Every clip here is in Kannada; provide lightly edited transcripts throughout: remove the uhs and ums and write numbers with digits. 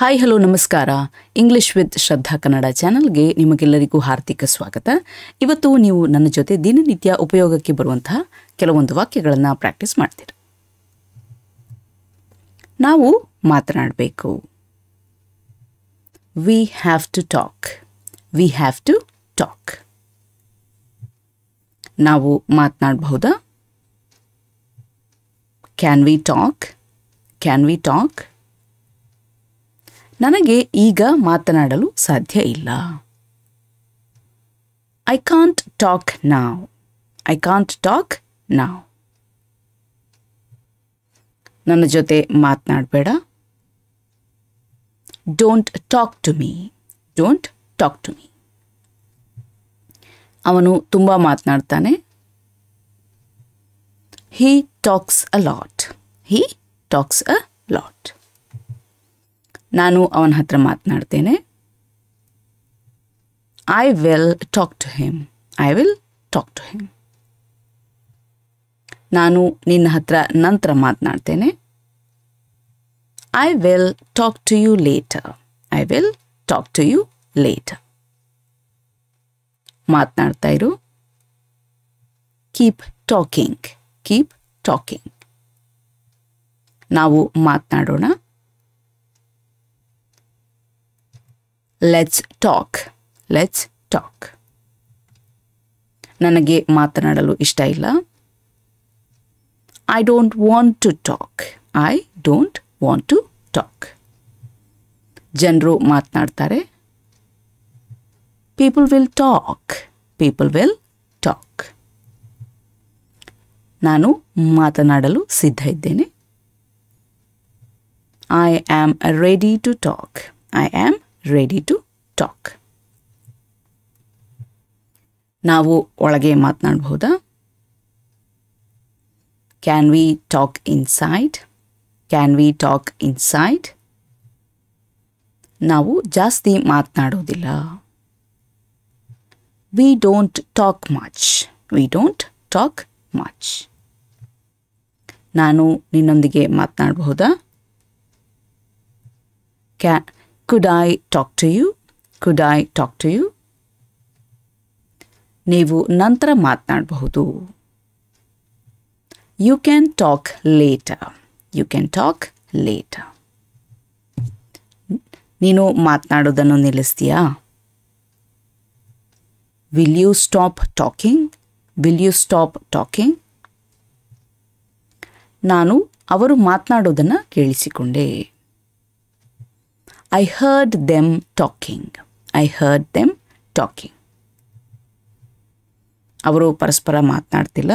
ಹಾಯ್ ಹಲೋ ನಮಸ್ಕಾರ. ಇಂಗ್ಲಿಷ್ ವಿತ್ ಶ್ರದ್ಧಾ ಕನ್ನಡ ಚಾನಲ್ಗೆ ನಿಮಗೆಲ್ಲರಿಗೂ ಹಾರ್ದಿಕ ಸ್ವಾಗತ. ಇವತ್ತು ನೀವು ನನ್ನ ಜೊತೆ ದಿನನಿತ್ಯ ಉಪಯೋಗಕ್ಕೆ ಬರುವಂತಹ ಕೆಲವೊಂದು ವಾಕ್ಯಗಳನ್ನು ಪ್ರಾಕ್ಟೀಸ್ ಮಾಡ್ತೀರಿ. ನಾವು ಮಾತನಾಡಬೇಕು. We have to talk. We have to talk. ನಾವು ಮಾತನಾಡಬಹುದಾ? Can we talk? Can we talk? ನನಗೆ ಈಗ ಮಾತನಾಡಲು ಸಾಧ್ಯ ಇಲ್ಲ. I can't talk now. I can't talk now. ನನ್ನ ಜೊತೆ ಮಾತನಾಡಬೇಡ. Don't talk to me. Don't talk to me. ಅವನು ತುಂಬ ಮಾತನಾಡ್ತಾನೆ. He talks a lot. He talks a lot. ನಾನು ಅವನ ಹತ್ರ ಮಾತನಾಡ್ತೇನೆ. I will talk to him. I will talk to him. ನಾನು ನಿನ್ನ ಹತ್ರ ನಂತರ ಮಾತನಾಡ್ತೇನೆ. I will talk to you later. I will talk to you later. ಮಾತನಾಡ್ತಾ ಇರು. Keep talking. Keep talking. ನಾವು ಮಾತನಾಡೋಣ. Let's talk. Let's talk. ನನಗೆ ಮಾತನಾಡಲು ಇಷ್ಟ ಇಲ್ಲ. I don't want to talk. I don't want to talk. ಜನರು ಮಾತನಾಡ್ತಾರೆ. People will talk. People will talk. ನಾನು ಮಾತನಾಡಲು ಸಿದ್ಧ ಇದ್ದೇನೆ. I am ready to talk. I am ready to talk. ನಾವು ಒಳಗೆ ಮಾತನಾಡಬಹುದಾ? Can we talk inside? Can we talk inside? ನಾವು ಜಾಸ್ತಿ ಮಾತನಾಡೋದಿಲ್ಲ. We don't talk much. We don't talk much. ನಾನು ನಿನ್ನೊಂದಿಗೆ ಮಾತನಾಡಬಹುದಾ? Could I talk to you? Could I talk to you? ನೀವು ನಂತರ ಮಾತನಾಡಬಹುದು. You can talk later. You can talk later. ನೀನು ಮಾತನಾಡೋದನ್ನು ನಿಲ್ಲಿಸ್ತೀಯಾ? Will you stop talking? Will you stop talking? ನಾನು ಅವರು ಮಾತನಾಡೋದನ್ನು ಕೇಳಿಸಿಕೊಂಡೆ. I heard them talking. I heard them talking. ಅವರು ಪರಸ್ಪರ ಮಾತನಾಡ್ತಿಲ್ಲ.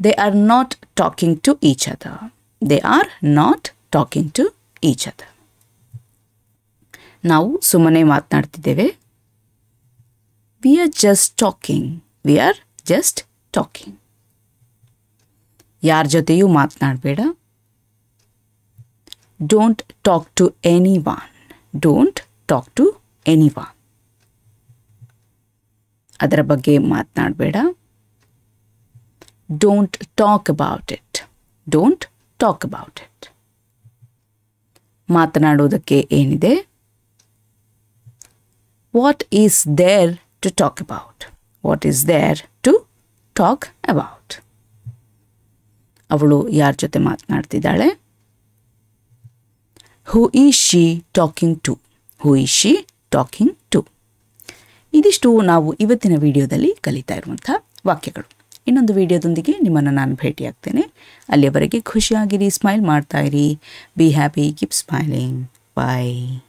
They are not talking to each other. They are not talking to each other. ನಾವು ಸುಮ್ಮನೆ ಮಾತನಾಡ್ತಿದ್ದೇವೆ. We are just talking. We are just talking. ಯಾರ ಜೊತೆಯೂ ಮಾತನಾಡಬೇಡ. Don't talk to anyone. Don't talk to anyone. ಅದರ ಬಗ್ಗೆ ಮಾತನಾಡಬೇಡ. Don't talk about it. Don't talk about it. ಮಾತನಾಡೋದಕ್ಕೆ ಏನಿದೆ? What is there to talk about? What is there to talk about? ಅವಳು ಯಾರ ಜೊತೆ ಮಾತನಾಡ್ತಿದ್ದಾಳೆ? Who is she talking to? Who is she talking to? ಇದಿಷ್ಟು ನಾವು ಇವತ್ತಿನ ವಿಡಿಯೋದಲ್ಲಿ ಕಲಿತಾ ಇರುವಂಥ ವಾಕ್ಯಗಳು. ಇನ್ನೊಂದು ವಿಡಿಯೋದೊಂದಿಗೆ ನಿಮ್ಮನ್ನು ನಾನು ಭೇಟಿಯಾಗ್ತೇನೆ. ಅಲ್ಲಿಯವರೆಗೆ ಖುಷಿಯಾಗಿರಿ, ಸ್ಮೈಲ್ ಮಾಡ್ತಾ ಇರಿ. Be happy, keep smiling. Bye.